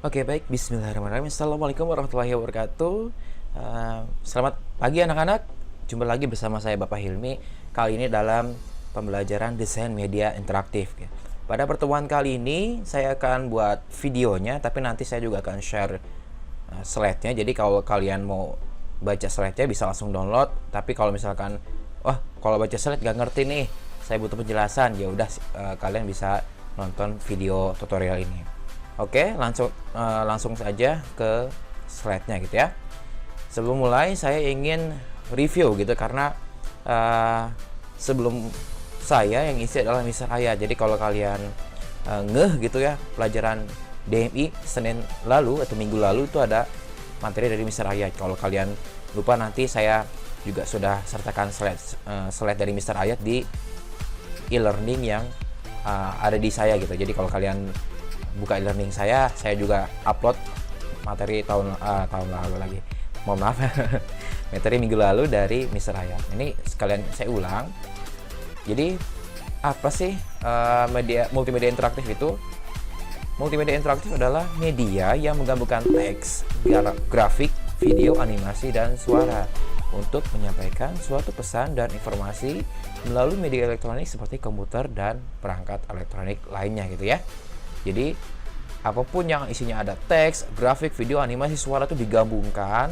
Oke, baik. Bismillahirrahmanirrahim. Assalamualaikum warahmatullahi wabarakatuh. Selamat pagi anak-anak. Jumpa lagi bersama saya Bapak Hilmi. Kali ini dalam pembelajaran desain media interaktif. Pada pertemuan kali ini saya akan buat videonya, tapi nanti saya juga akan share slide-nya. Jadi kalau kalian mau baca slide-nya bisa langsung download. Tapi kalau misalkan, kalau baca slide gak ngerti nih, saya butuh penjelasan, ya udah kalian bisa nonton video tutorial ini. Oke, langsung saja ke slide-nya gitu ya. Sebelum mulai saya ingin review gitu karena sebelum saya yang isi adalah Mister Ayat. Jadi kalau kalian ngeh gitu ya, pelajaran DMI Senin lalu atau minggu lalu itu ada materi dari Mister Ayat. Kalau kalian lupa, nanti saya juga sudah sertakan slide dari Mister Ayat di e-learning yang ada di saya gitu. Jadi kalau kalian buka e-learning saya juga upload materi tahun lalu lagi. Mohon maaf. Materi minggu lalu dari Mister Ayat. Ini sekalian saya ulang. Jadi apa sih multimedia interaktif itu? Multimedia interaktif adalah media yang menggabungkan teks, grafik, video, animasi, dan suara untuk menyampaikan suatu pesan dan informasi melalui media elektronik seperti komputer dan perangkat elektronik lainnya gitu ya. Jadi apapun yang isinya ada teks, grafik, video, animasi, suara itu digabungkan.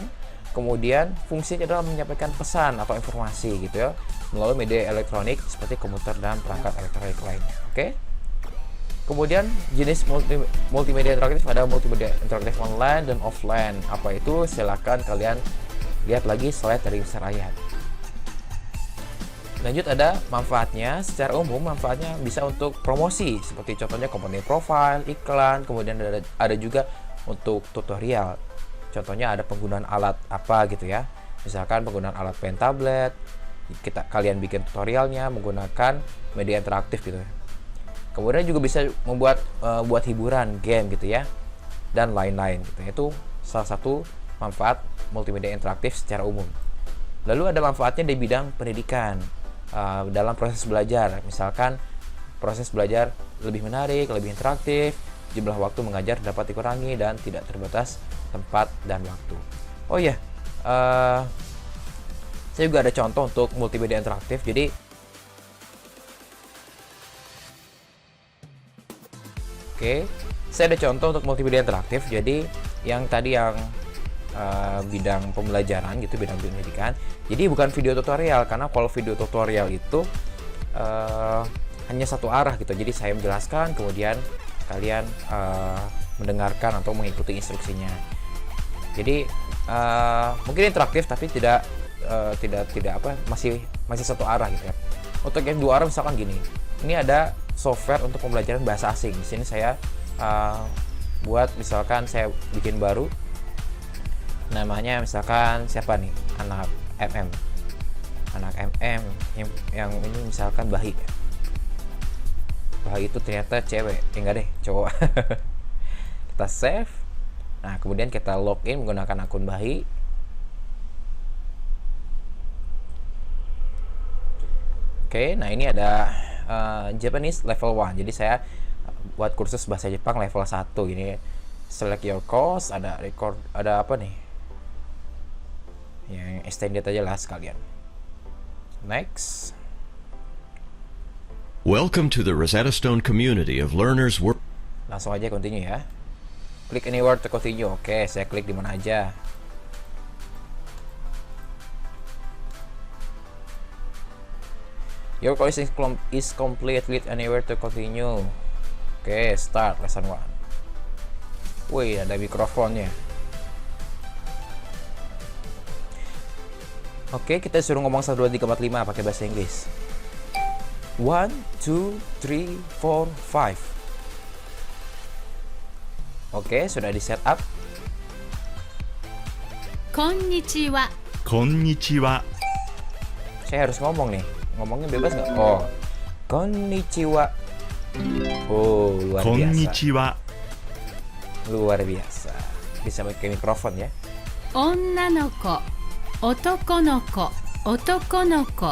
Kemudian fungsinya adalah menyampaikan pesan atau informasi gitu ya melalui media elektronik seperti komputer dan perangkat elektronik lainnya. Oke. Kemudian jenis multimedia interaktif ada multimedia interaktif online dan offline. Apa itu? Silakan kalian lihat lagi slide dari Mister Ayat. Lanjut, ada manfaatnya. Secara umum manfaatnya bisa untuk promosi seperti contohnya komponen profile, iklan, kemudian ada juga untuk tutorial. Contohnya ada penggunaan alat apa gitu ya. Misalkan penggunaan alat pen tablet, kalian bikin tutorialnya menggunakan media interaktif gitu ya. Kemudian juga bisa membuat buat hiburan, game gitu ya, dan lain-lain gitu. Itu salah satu manfaat multimedia interaktif secara umum. Lalu ada manfaatnya di bidang pendidikan. Dalam proses belajar, misalkan proses belajar lebih menarik, lebih interaktif, jumlah waktu mengajar dapat dikurangi dan tidak terbatas tempat dan waktu. Oh ya, saya juga ada contoh untuk multimedia interaktif. Jadi saya ada contoh untuk multimedia interaktif. Jadi yang tadi yang bidang pembelajaran gitu, bidang pendidikan. Jadi bukan video tutorial, karena kalau video tutorial itu hanya satu arah gitu. Jadi saya menjelaskan, kemudian kalian mendengarkan atau mengikuti instruksinya. Jadi mungkin interaktif tapi tidak masih satu arah gitu ya. Untuk yang dua arah misalkan gini. Ini ada software untuk pembelajaran bahasa asing. Di sini saya buat, misalkan saya bikin baru. Namanya misalkan siapa nih, anak MM yang ini misalkan Bahi itu ternyata cewek, enggak deh, cowok. Kita save. Nah kemudian kita login menggunakan akun Bahi. Oke, nah ini ada Japanese level 1. Jadi saya buat kursus bahasa Jepang level 1 ini. Select your course, ada record, ada apa nih, yang extended aja lah sekalian. Next. Welcome to the Rosetta Stone community of learners. Langsung aja continue ya. Klik anywhere to continue. Oke, saya klik di mana aja. Your course is complete with anywhere to continue. Oke, start lesson 1. Wih, ada mikrofonnya. Oke, kita suruh ngomong 1, 2, 3, 4, 5 pakai bahasa Inggris. 1, 2, 3, 4, 5. Oke, sudah di setup. Konnichiwa. Konnichiwa. Saya harus ngomong nih. Ngomongnya bebas nggak? Oh, konnichiwa. Oh, luar biasa. Konnichiwa. Luar biasa. Bisa pakai mikrofon ya. 女の子、男の子、男の子。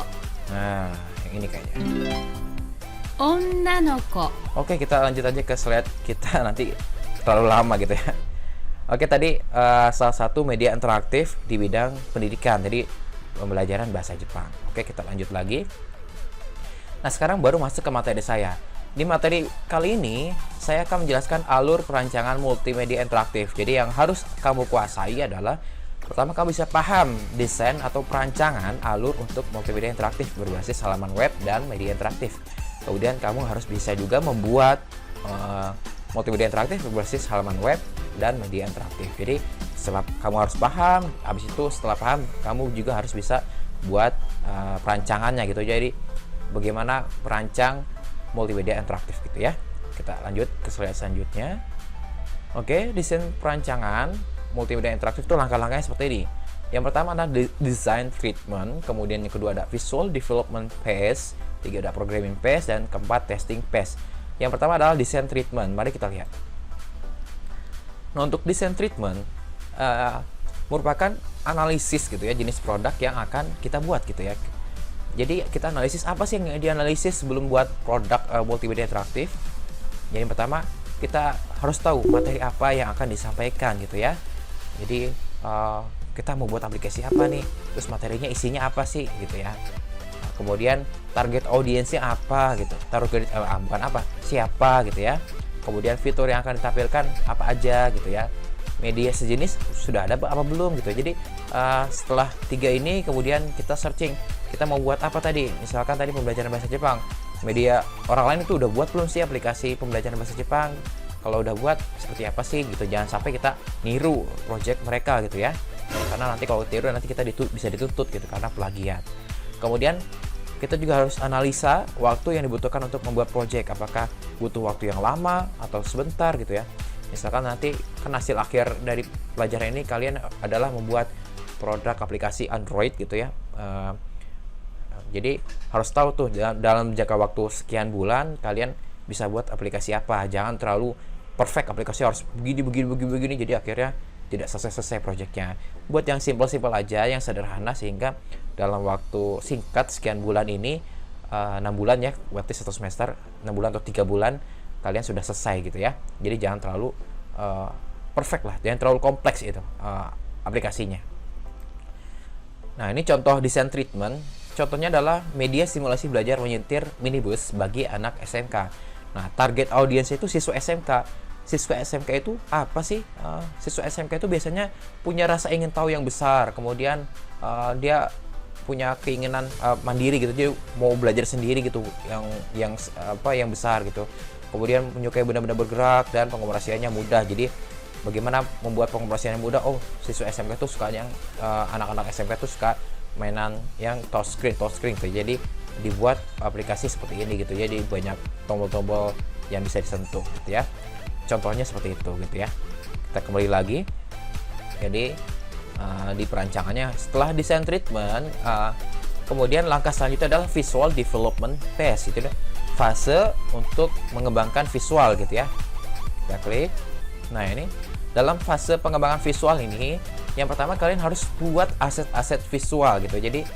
Nah, yang ini kayaknya. 女の子。 Oke, kita lanjut aja ke slide kita nanti terlalu lama gitu ya. Oke, tadi salah satu media interaktif di bidang pendidikan, jadi pembelajaran bahasa Jepang. Oke, kita lanjut lagi. Nah, sekarang baru masuk ke materi saya. Di materi kali ini, saya akan menjelaskan alur perancangan multimedia interaktif. Jadi yang harus kamu kuasai adalah, pertama, kamu bisa paham desain atau perancangan alur untuk multimedia interaktif berbasis halaman web dan media interaktif. Kemudian kamu harus bisa juga membuat multimedia interaktif berbasis halaman web dan media interaktif. Jadi setelah kamu harus paham, habis itu setelah paham, kamu juga harus bisa buat perancangannya gitu. Jadi bagaimana perancang multimedia interaktif gitu ya. Kita lanjut ke slide selanjutnya. Oke, desain perancangan multimedia interaktif itu langkah-langkahnya seperti ini. Yang pertama adalah design treatment, kemudian yang kedua ada visual development phase, tiga ada programming phase, dan keempat testing phase. Yang pertama adalah design treatment. Mari kita lihat. Nah, untuk design treatment merupakan analisis gitu ya, jenis produk yang akan kita buat gitu ya. Jadi kita analisis apa sih yang dianalisis sebelum buat produk multimedia interaktif. Jadi yang pertama, kita harus tahu materi apa yang akan disampaikan gitu ya. Jadi kita mau buat aplikasi apa nih, terus materinya isinya apa sih gitu ya. Kemudian target audiensnya apa gitu, bukan apa, siapa gitu ya. Kemudian fitur yang akan ditampilkan apa aja gitu ya. Media sejenis sudah ada apa belum gitu. Jadi setelah 3 ini kemudian kita searching, kita mau buat apa tadi. Misalkan tadi pembelajaran bahasa Jepang, media orang lain itu udah buat belum sih aplikasi pembelajaran bahasa Jepang? Kalau udah buat seperti apa sih gitu. Jangan sampai kita niru project mereka gitu ya, karena nanti kalau tiru nanti kita bisa dituntut gitu karena plagiat. Kemudian kita juga harus analisa waktu yang dibutuhkan untuk membuat project, apakah butuh waktu yang lama atau sebentar gitu ya. Misalkan nanti kan hasil akhir dari pelajaran ini kalian adalah membuat produk aplikasi Android gitu ya. Jadi harus tahu tuh dalam jangka waktu sekian bulan kalian bisa buat aplikasi apa. Jangan terlalu perfect, aplikasi harus begini, jadi akhirnya tidak selesai projectnya. Buat yang simple aja, yang sederhana, sehingga dalam waktu singkat sekian bulan ini 6 bulan ya, berarti 1 semester, 6 bulan atau 3 bulan kalian sudah selesai gitu ya. Jadi jangan terlalu perfect lah, jangan terlalu kompleks itu aplikasinya. Nah, ini contoh desain treatment. Contohnya adalah media simulasi belajar menyetir minibus bagi anak SMK. Nah, target audiens itu siswa SMK. Siswa SMK itu apa sih? Siswa SMK itu biasanya punya rasa ingin tahu yang besar. Kemudian dia punya keinginan mandiri gitu, dia mau belajar sendiri gitu, yang besar gitu. Kemudian menyukai benda-benda bergerak dan pengoperasiannya mudah. Jadi bagaimana membuat pengoperasiannya mudah? Oh, siswa SMK itu sukanya anak-anak SMK itu suka mainan yang touchscreen gitu. Jadi dibuat aplikasi seperti ini gitu. Jadi banyak tombol-tombol yang bisa disentuh gitu ya. Contohnya seperti itu gitu ya. Kita kembali lagi. Jadi di perancangannya setelah design treatment, kemudian langkah selanjutnya adalah visual development phase. Itu fase untuk mengembangkan visual gitu ya. Kita klik. Nah, ini dalam fase pengembangan visual ini, yang pertama kalian harus buat aset-aset visual gitu. Jadi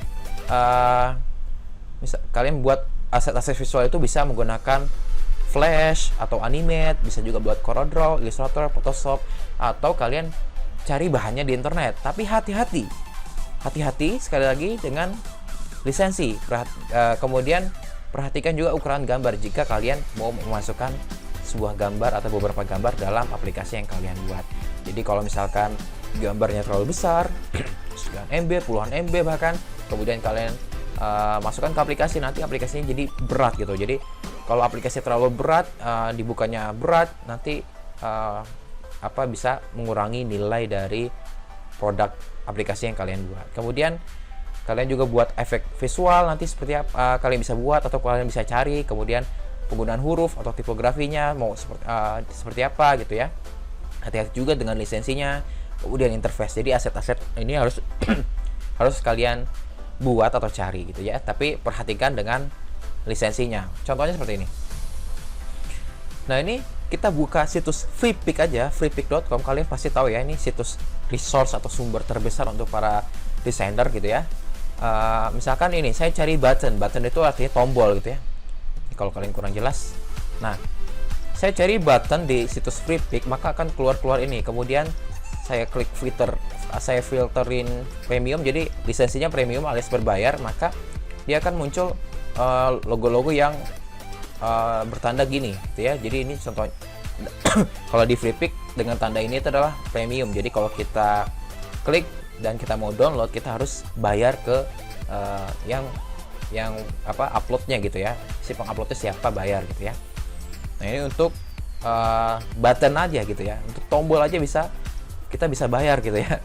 kalian buat aset-aset visual itu bisa menggunakan Flash atau Animate, bisa juga buat CorelDRAW, Illustrator, Photoshop, atau kalian cari bahannya di internet. Tapi hati-hati sekali lagi dengan lisensi. Kemudian perhatikan juga ukuran gambar jika kalian mau memasukkan sebuah gambar atau beberapa gambar dalam aplikasi yang kalian buat. Jadi kalau misalkan gambarnya terlalu besar, sekian MB, puluhan MB bahkan, kemudian kalian masukkan ke aplikasi, nanti aplikasinya jadi berat gitu. Jadi kalau aplikasi terlalu berat, dibukanya berat, nanti bisa mengurangi nilai dari produk aplikasi yang kalian buat. Kemudian kalian juga buat efek visual, nanti seperti apa kalian bisa buat atau kalian bisa cari. Kemudian penggunaan huruf atau tipografinya mau seperti apa gitu ya. Hati-hati juga dengan lisensinya. Kemudian interface. Jadi aset-aset ini harus harus kalian buat atau cari gitu ya. Tapi perhatikan dengan lisensinya. Contohnya seperti ini. Nah, ini kita buka situs Freepik aja, freepik.com. Kalian pasti tahu ya, ini situs resource atau sumber terbesar untuk para desainer gitu ya. Misalkan ini saya cari button itu artinya tombol gitu ya. Kalau kalian kurang jelas. Nah, saya cari button di situs FreePic, maka akan keluar ini. Kemudian saya klik filter, saya filterin premium, jadi lisensinya premium alias berbayar, maka dia akan muncul logo-logo yang bertanda gini gitu ya. Jadi ini contoh kalau di FreePic dengan tanda ini itu adalah premium. Jadi kalau kita klik dan kita mau download, kita harus bayar ke yang uploadnya gitu ya. Si penguploadnya siapa, bayar gitu ya. Nah ini untuk button aja gitu ya, untuk tombol aja kita bisa bayar gitu ya.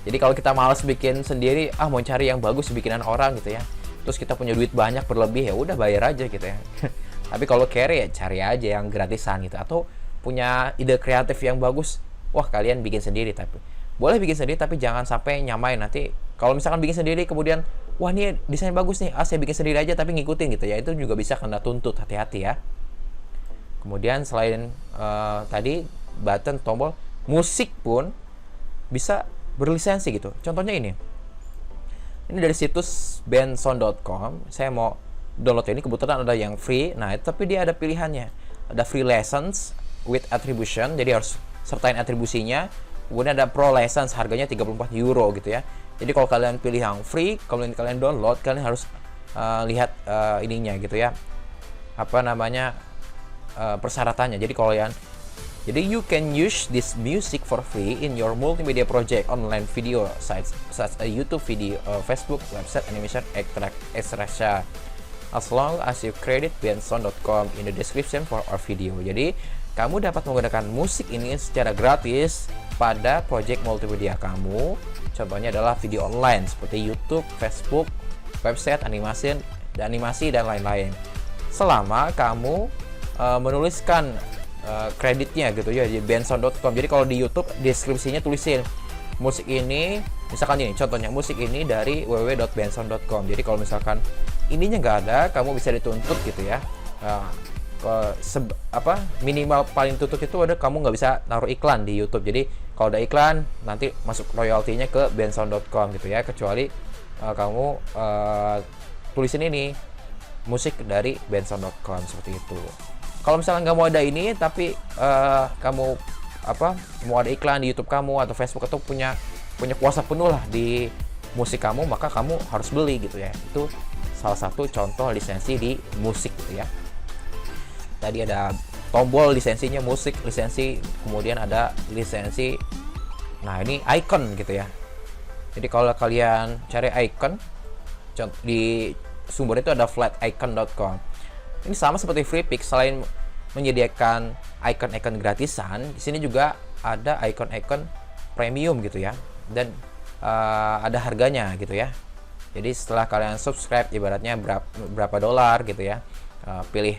Jadi kalau kita malas bikin sendiri, mau cari yang bagus bikinan orang gitu ya, terus kita punya duit banyak berlebih, ya udah bayar aja gitu ya. Tapi kalau carry ya cari aja yang gratisan gitu, atau punya ide kreatif yang bagus, wah kalian bikin sendiri. Tapi boleh bikin sendiri, tapi jangan sampai nyamain. Nanti kalau misalkan bikin sendiri kemudian wah ini desain bagus nih, saya bikin sendiri aja tapi ngikutin gitu ya, itu juga bisa kena tuntut, hati-hati ya. Kemudian selain tadi button, tombol, musik pun bisa berlisensi gitu. Contohnya ini dari situs bensound.com. Saya mau download ini, kebetulan ada yang free. Nah tapi dia ada pilihannya, ada free lessons with attribution, jadi harus sertain atribusinya. Kemudian ada pro license, harganya 34 euro gitu ya. Jadi kalau kalian pilih yang free, kalau kalian download, kalian harus lihat ininya gitu ya, persyaratannya. Jadi you can use this music for free in your multimedia project, online video sites such as YouTube video, Facebook, website, animation, etc. As long as you credit bensound.com in the description for our video. Jadi kamu dapat menggunakan musik ini secara gratis pada project multimedia kamu. Contohnya adalah video online seperti YouTube, Facebook, website, animasi dan lain-lain. Selama kamu menuliskan kreditnya gitu ya di bensound.com. Jadi kalau di YouTube deskripsinya tulisin musik ini, misalkan ini contohnya, musik ini dari www.bensound.com. Jadi kalau misalkan ininya nggak ada, kamu bisa dituntut gitu ya. Minimal paling tuntut itu ada, kamu nggak bisa naruh iklan di YouTube. Jadi kalau ada iklan nanti masuk royaltinya ke bensound.com gitu ya, kecuali kamu tulisin ini musik dari bensound.com seperti itu. Kalau misalnya nggak mau ada ini, tapi kamu mau ada iklan di YouTube kamu atau Facebook, atau punya kuasa penuh lah di musik kamu, maka kamu harus beli gitu ya. Itu salah satu contoh lisensi di musik gitu ya. Tadi ada tombol lisensinya musik, lisensi, kemudian ada lisensi. Nah ini icon gitu ya. Jadi kalau kalian cari icon di sumber itu ada flaticon.com. Ini sama seperti FreePic, selain menyediakan icon-icon gratisan, di sini juga ada icon-icon premium gitu ya, dan ada harganya gitu ya. Jadi setelah kalian subscribe, ibaratnya berapa dolar gitu ya, pilih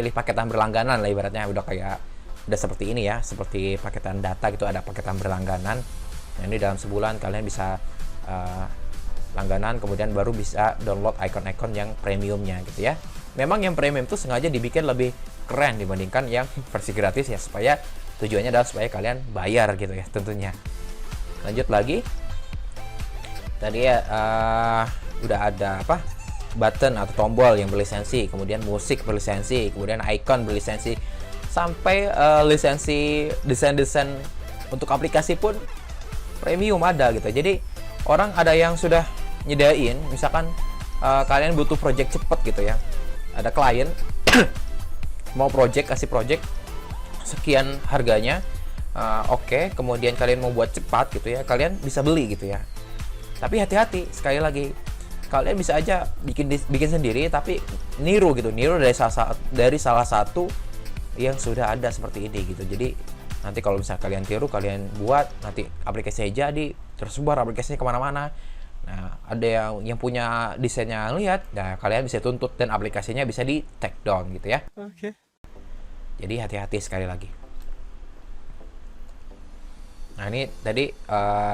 paketan berlangganan lah ibaratnya, udah seperti ini ya, seperti paketan data gitu, ada paketan berlangganan. Nah ini dalam sebulan kalian bisa langganan, kemudian baru bisa download icon-icon yang premiumnya gitu ya. Memang yang premium itu sengaja dibikin lebih keren dibandingkan yang versi gratis ya, supaya tujuannya adalah supaya kalian bayar gitu ya tentunya. Lanjut lagi, tadi ya udah ada button atau tombol yang berlisensi, kemudian musik berlisensi, kemudian icon berlisensi, sampai lisensi desain untuk aplikasi pun premium ada gitu. Jadi orang ada yang sudah nyediain, misalkan kalian butuh project cepet gitu ya, ada klien mau kasih project sekian harganya, oke, kemudian kalian mau buat cepat gitu ya, kalian bisa beli gitu ya. Tapi hati-hati, sekali lagi, kalian bisa aja bikin sendiri tapi niru dari salah satu yang sudah ada seperti ini gitu. Jadi nanti kalau misalnya kalian tiru, kalian buat, nanti aplikasinya jadi tersebar aplikasinya kemana-mana. Nah ada yang punya desainnya lihat, nah kalian bisa tuntut dan aplikasinya bisa di take down gitu ya. Oke. Jadi hati-hati sekali lagi. Nah ini tadi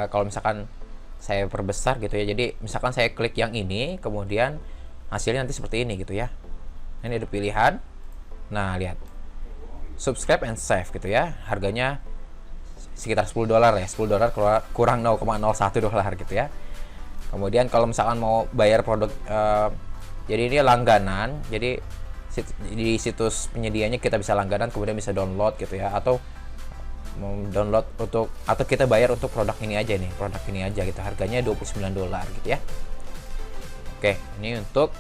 kalau misalkan saya perbesar gitu ya, jadi misalkan saya klik yang ini, kemudian hasilnya nanti seperti ini gitu ya. Ini ada pilihan. Nah lihat, subscribe and save gitu ya, harganya sekitar $10 ya, $10 kurang 0,01 dolar gitu ya. Kemudian kalau misalkan mau bayar produk, jadi ini langganan, jadi di situs penyedianya kita bisa langganan, kemudian bisa download gitu ya, atau mau download untuk, atau kita bayar untuk produk ini aja gitu, harganya $29 gitu ya. Oke, ini untuk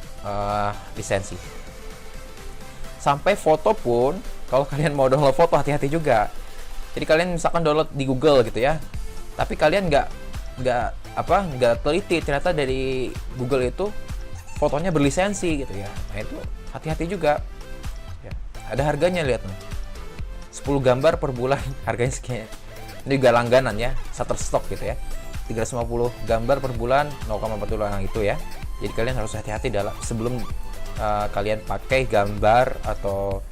lisensi. Sampai foto pun, kalau kalian mau download foto hati-hati juga. Jadi kalian misalkan download di Google gitu ya, tapi kalian nggak teliti, ternyata dari Google itu fotonya berlisensi gitu ya. Nah itu hati-hati juga ya. Ada harganya, lihat nih, 10 gambar per bulan harganya sekian. Ini juga langganan ya, Shutterstock gitu ya, 350 gambar per bulan, $0,4 itu ya. Jadi kalian harus hati-hati dalam sebelum kalian pakai gambar atau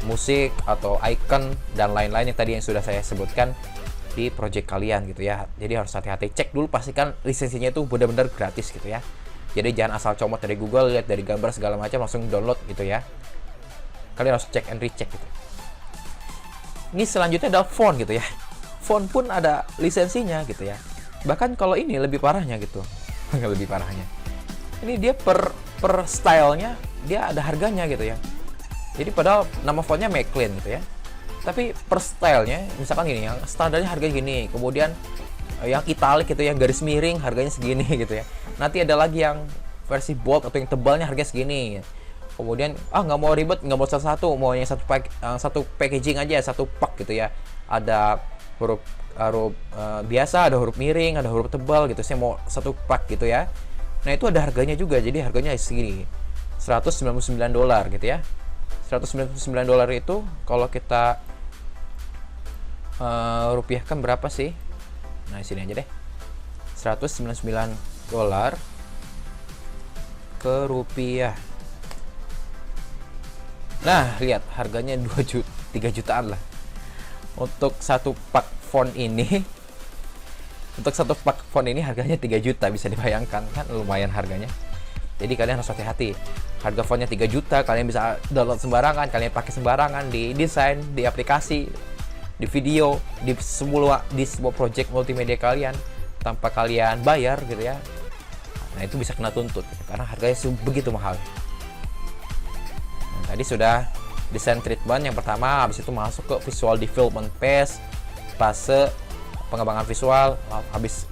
musik atau icon dan lain-lain yang tadi yang sudah saya sebutkan di project kalian gitu ya. Jadi harus hati-hati, cek dulu, pastikan lisensinya itu benar-benar gratis gitu ya. Jadi jangan asal comot dari Google, lihat dari gambar segala macam langsung download gitu ya. Kalian harus cek and recheck gitu. Ini selanjutnya adalah font gitu ya. Font pun ada lisensinya gitu ya. Bahkan kalau ini lebih parahnya gitu. Lebih parahnya. Ini dia per stylenya dia ada harganya gitu ya. Jadi padahal nama fontnya McLean gitu ya, tapi per stylenya misalkan gini, yang standarnya harganya gini, kemudian yang italic gitu, yang garis miring harganya segini gitu ya. Nanti ada lagi yang versi bold atau yang tebalnya harganya segini. Kemudian nggak mau ribet, nggak mau satu-satu, mau yang satu packaging aja, satu pak gitu ya. Ada huruf biasa, ada huruf miring, ada huruf tebal gitu. Saya mau satu pak gitu ya. Nah itu ada harganya juga, jadi harganya segini, $199 gitu ya. $199 itu kalau kita rupiahkan berapa sih? Nah sini aja deh, $199 ke rupiah. Nah lihat harganya 3 jutaan lah untuk satu pak font ini. Untuk satu pak font ini harganya 3 juta, bisa dibayangkan kan, lumayan harganya. Jadi kalian harus hati-hati. Harga fontnya 3 juta, kalian bisa download sembarangan, kalian pakai sembarangan di desain, di aplikasi, di video, di sebuah project multimedia kalian tanpa kalian bayar gitu ya. Nah itu bisa kena tuntut karena harganya begitu mahal. Nah, tadi sudah desain treatment yang pertama, habis itu masuk ke visual development phase, fase pengembangan visual. Habis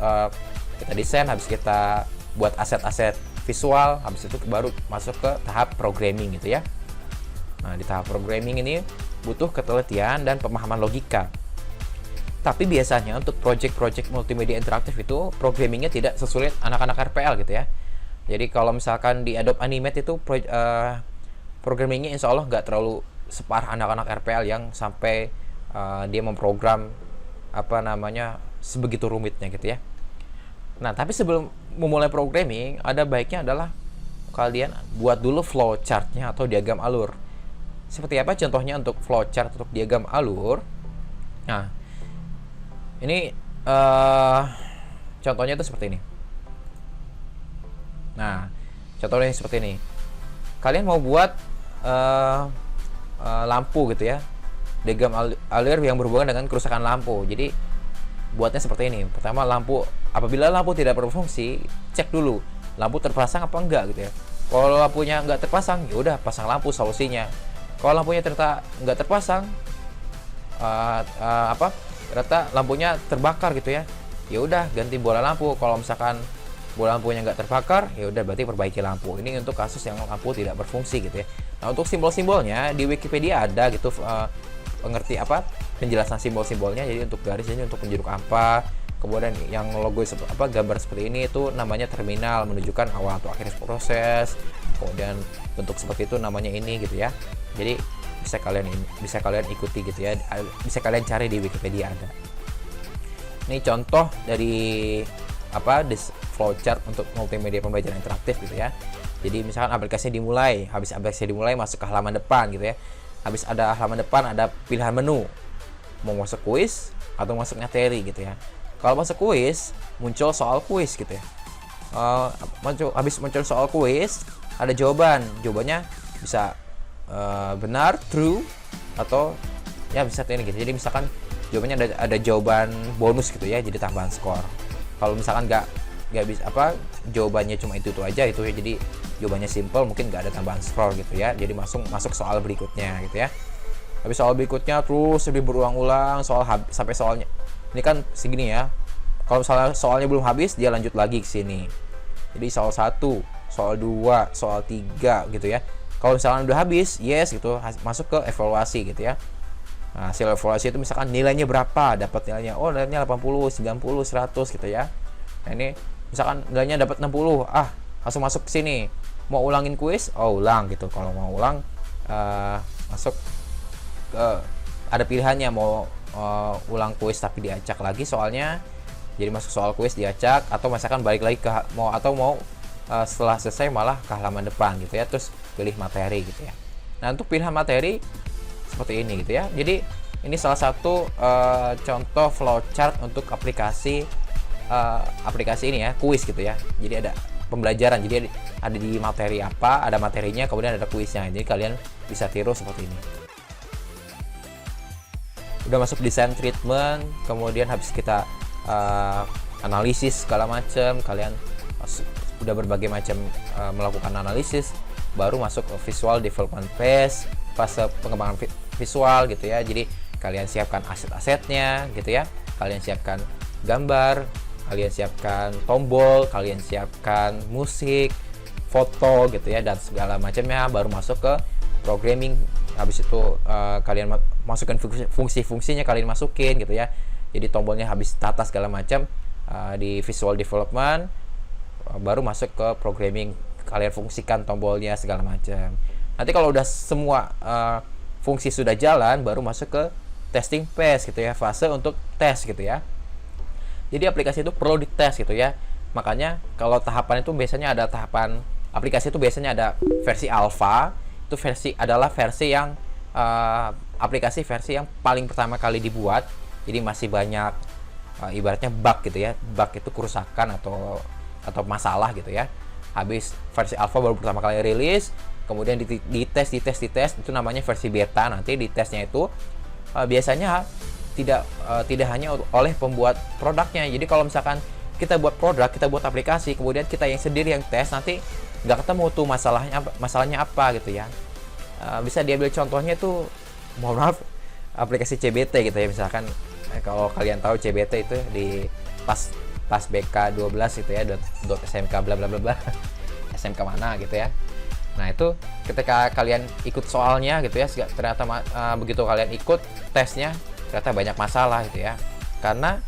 kita desain, habis kita buat aset-aset visual, habis itu baru masuk ke tahap programming gitu ya. Nah di tahap programming ini butuh ketelitian dan pemahaman logika. Tapi biasanya untuk project-project multimedia interaktif itu programmingnya tidak sesulit anak-anak RPL gitu ya. Jadi kalau misalkan di Adobe Animate itu programmingnya insya Allah nggak terlalu separah anak-anak RPL yang sampai dia memprogram sebegitu rumitnya gitu ya. Nah tapi sebelum memulai programming, ada baiknya adalah kalian buat dulu flowchartnya atau diagram alur. Seperti apa contohnya untuk flowchart untuk diagram alur? Nah ini contohnya itu seperti ini. Nah contohnya seperti ini. Kalian mau buat lampu gitu ya, diagram alur yang berhubungan dengan kerusakan lampu. Jadi buatnya seperti ini. Pertama, apabila lampu tidak berfungsi, cek dulu lampu terpasang apa enggak gitu ya. Kalau lampunya enggak terpasang, ya udah pasang lampu solusinya. Kalau lampunya ternyata enggak terpasang, ternyata lampunya terbakar gitu ya, ya udah ganti bola lampu. Kalau misalkan bola lampunya enggak terbakar, ya udah berarti perbaiki lampu. Ini untuk kasus yang lampu tidak berfungsi gitu ya. Nah untuk simbol-simbolnya di Wikipedia ada gitu, penjelasan simbol-simbolnya. Jadi untuk garis ini untuk penjeruk apa, kemudian yang logo gambar seperti ini itu namanya terminal, menunjukkan awal atau akhir proses. Kemudian bentuk seperti itu namanya ini gitu ya. Jadi bisa kalian ikuti gitu ya, bisa kalian cari di Wikipedia ada. Ini contoh dari flowchart untuk multimedia pembelajaran interaktif gitu ya. Jadi misalkan aplikasinya dimulai, habis aplikasi dimulai masuk ke halaman depan gitu ya. Habis ada halaman depan ada pilihan menu, mau masuk kuis atau masuk materi gitu ya. Kalau masuk kuis, muncul soal kuis gitu ya. Habis muncul soal kuis, ada jawabannya bisa benar, true, atau ya bisa ini gitu. Jadi misalkan jawabannya ada jawaban bonus gitu ya, jadi tambahan skor. Kalau misalkan nggak bisa jawabannya cuma itu aja itu ya. Jadi jawabannya simple, mungkin nggak ada tambahan scroll gitu ya. Jadi masuk soal berikutnya gitu ya. Habis soal berikutnya terus lebih berulang-ulang sampai soalnya ini kan segini ya. Kalau misalnya soalnya belum habis, dia lanjut lagi ke sini. Jadi soal 1, soal 2, soal 3 gitu ya. Kalau misalnya udah habis, yes gitu, masuk ke evaluasi gitu ya. Nah, hasil evaluasi itu misalkan nilainya berapa, dapat nilainya, oh nilainya 80, 90, 100 gitu ya. Nah ini misalkan nilainya dapat 60, langsung masuk ke sini. Mau ulangin kuis, ulang gitu. Kalau mau ulang, masuk ke, ada pilihannya mau ulang kuis tapi diacak lagi soalnya. Jadi masuk soal kuis diacak, atau misalkan balik lagi ke mau setelah selesai malah ke halaman depan gitu ya, terus pilih materi gitu ya. Nah, untuk pilihan materi seperti ini gitu ya. Jadi ini salah satu contoh flowchart untuk aplikasi ini ya, kuis gitu ya. Jadi ada pembelajaran, jadi ada di materi apa, ada materinya, kemudian ada kuisnya. Jadi kalian bisa tiru seperti ini. Udah masuk design treatment, kemudian habis kita analisis segala macam, kalian udah berbagai macam melakukan analisis, baru masuk ke visual development phase, fase pengembangan visual gitu ya. Jadi kalian siapkan aset-asetnya gitu ya, kalian siapkan gambar, kalian siapkan tombol, kalian siapkan musik, foto gitu ya, dan segala macamnya, baru masuk ke programming. Habis itu kalian masukkan fungsi-fungsinya, kalian masukin gitu ya. Jadi tombolnya habis tata segala macam di visual development, baru masuk ke programming, kalian fungsikan tombolnya segala macam. Nanti kalau udah semua fungsi sudah jalan, baru masuk ke testing phase gitu ya, fase untuk tes gitu ya. Jadi aplikasi itu perlu dites gitu ya. Makanya kalau tahapan itu biasanya ada tahapan aplikasi itu biasanya ada versi alpha, itu adalah versi yang aplikasi versi yang paling pertama kali dibuat. Jadi masih banyak ibaratnya bug gitu ya. Bug itu kerusakan atau masalah gitu ya. Habis versi alpha baru pertama kali rilis, kemudian dites, itu namanya versi beta. Nanti di tesnya itu biasanya tidak hanya oleh pembuat produknya. Jadi kalau misalkan kita buat produk, kita buat aplikasi, kemudian kita yang sendiri yang tes, nanti nggak ketemu tuh masalahnya apa gitu ya. Bisa diambil contohnya tuh, mohon maaf, aplikasi CBT gitu ya. Misalkan kalau kalian tahu CBT itu di pas BK 12 gitu ya, .smk bla bla bla bla SMK mana gitu ya. Nah itu ketika kalian ikut soalnya gitu ya, ternyata begitu kalian ikut tesnya ternyata banyak masalah gitu ya, karena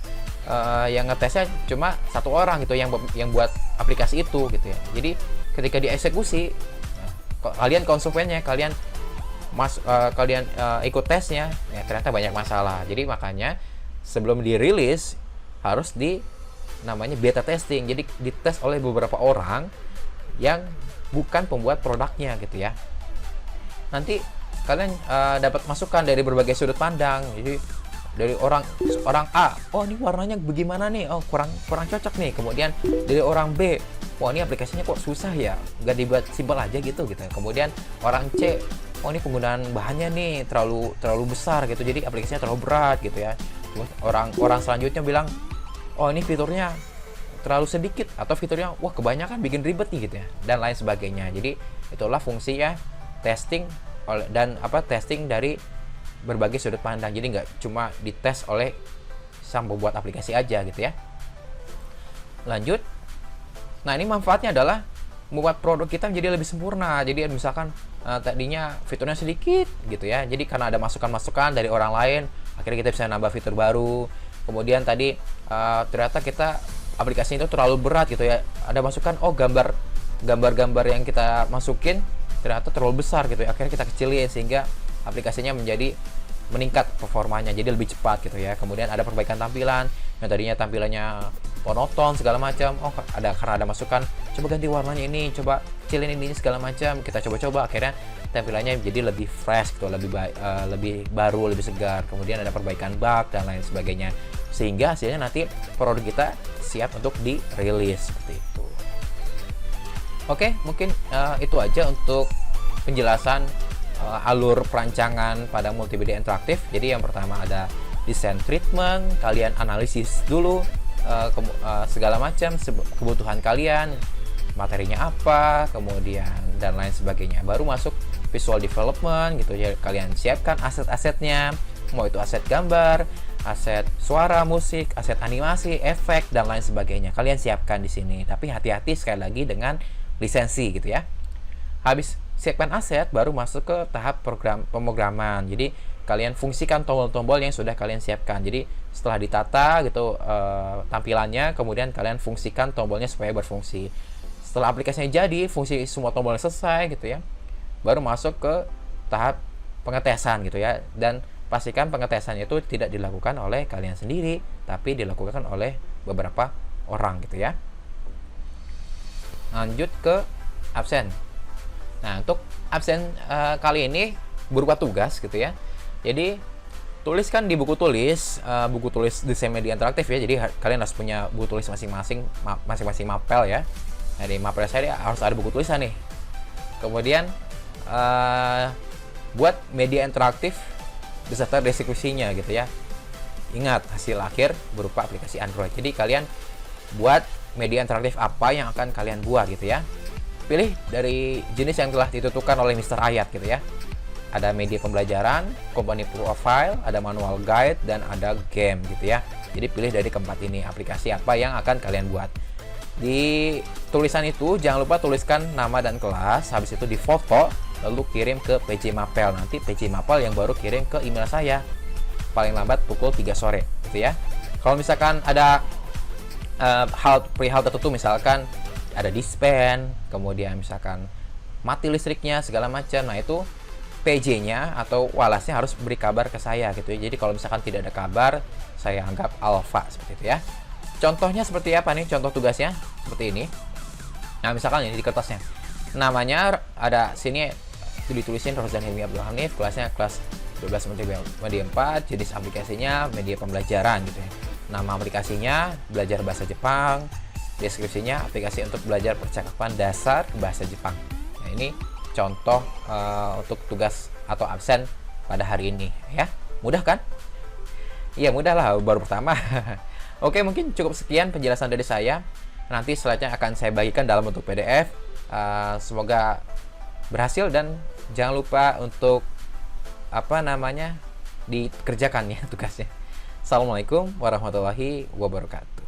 yang ngetesnya cuma satu orang gitu yang buat aplikasi itu gitu ya. Jadi ketika dieksekusi, kalian konsumennya, kalian ikut tesnya, ya ternyata banyak masalah. Jadi makanya sebelum dirilis harus namanya beta testing. Jadi dites oleh beberapa orang yang bukan pembuat produknya gitu ya. Nanti kalian dapat masukan dari berbagai sudut pandang. Jadi dari orang A, oh ini warnanya bagaimana nih, oh kurang cocok nih. Kemudian dari orang B, wah ini aplikasinya kok susah ya, nggak dibuat simpel aja gitu. Kemudian orang C, oh ini penggunaan bahannya nih terlalu besar gitu, jadi aplikasinya terlalu berat gitu ya. Terus orang selanjutnya bilang, oh ini fiturnya terlalu sedikit, atau fiturnya wah kebanyakan bikin ribet nih gitu ya, dan lain sebagainya. Jadi itulah fungsinya testing testing dari berbagai sudut pandang. Jadi nggak cuma dites oleh sang pembuat aplikasi aja gitu ya. Lanjut. Nah ini manfaatnya adalah membuat produk kita menjadi lebih sempurna. Jadi misalkan tadinya fiturnya sedikit gitu ya, jadi karena ada masukan-masukan dari orang lain, akhirnya kita bisa nambah fitur baru. Kemudian tadi ternyata aplikasi itu terlalu berat gitu ya, ada masukan, oh gambar-gambar yang kita masukin ternyata terlalu besar gitu ya, akhirnya kita kecilin sehingga aplikasinya meningkat performanya, jadi lebih cepat gitu ya. Kemudian ada perbaikan tampilan, yang tadinya tampilannya monoton segala macam, karena ada masukan, coba ganti warnanya ini, coba kecilin ini segala macam, kita coba-coba, akhirnya tampilannya jadi lebih fresh gitu, lebih baru, lebih segar. Kemudian ada perbaikan bug dan lain sebagainya, sehingga hasilnya nanti produk kita siap untuk dirilis seperti itu. Oke, mungkin itu aja untuk penjelasan alur perancangan pada multimedia interaktif. Jadi yang pertama ada design treatment, kalian analisis dulu, segala macam kebutuhan kalian, materinya apa, kemudian dan lain sebagainya. Baru masuk visual development gitu ya, kalian siapkan aset-asetnya, mau itu aset gambar, aset suara, musik, aset animasi, efek dan lain sebagainya. Kalian siapkan di sini. Tapi hati-hati sekali lagi dengan lisensi gitu ya. Habis siapkan aset, baru masuk ke tahap pemrograman. Jadi kalian fungsikan tombol-tombol yang sudah kalian siapkan. Jadi setelah ditata gitu tampilannya, kemudian kalian fungsikan tombolnya supaya berfungsi. Setelah aplikasinya jadi, fungsi semua tombolnya selesai gitu ya, baru masuk ke tahap pengetesan gitu ya. Dan pastikan pengetesannya itu tidak dilakukan oleh kalian sendiri, tapi dilakukan oleh beberapa orang gitu ya. Lanjut ke absen. Nah, untuk absen kali ini berupa tugas gitu ya. Jadi tuliskan di buku tulis desain media interaktif ya. Jadi kalian harus punya buku tulis masing-masing mapel ya. Nah, di mapel saya harus ada buku tulisan nih. Kemudian buat media interaktif beserta deskripsinya gitu ya. Ingat, hasil akhir berupa aplikasi Android. Jadi kalian buat media interaktif apa yang akan kalian buat gitu ya. Pilih dari jenis yang telah ditentukan oleh Mr. Ayat gitu ya. Ada media pembelajaran, company profile, ada manual guide, dan ada game gitu ya. Jadi pilih dari keempat ini aplikasi apa yang akan kalian buat. Di tulisan itu jangan lupa tuliskan nama dan kelas, habis itu difoto, lalu kirim ke PJ Mapel. Nanti PJ Mapel yang baru kirim ke email saya paling lambat pukul 3 sore gitu ya. Kalau misalkan ada perihal tertentu, misalkan ada dispen, kemudian misalkan mati listriknya segala macam, nah itu PJ-nya atau walasnya harus beri kabar ke saya gitu ya. Jadi kalau misalkan tidak ada kabar, saya anggap alfa seperti itu ya. Contohnya seperti apa nih? Contoh tugasnya seperti ini. Nah, misalkan ini di kertasnya. Namanya ada sini ditulisin Rozdan Hilmi Abdul Hanif, kelasnya kelas 12 media 4, jenis aplikasinya media pembelajaran gitu ya. Nama aplikasinya belajar bahasa Jepang, deskripsinya aplikasi untuk belajar percakapan dasar bahasa Jepang. Nah, ini contoh untuk tugas atau absen pada hari ini ya. Mudah kan? Iya, mudah lah, baru pertama. Oke, mungkin cukup sekian penjelasan dari saya. Nanti selanjutnya akan saya bagikan dalam bentuk PDF. Semoga berhasil dan jangan lupa untuk dikerjakan ya tugasnya. Assalamualaikum warahmatullahi wabarakatuh.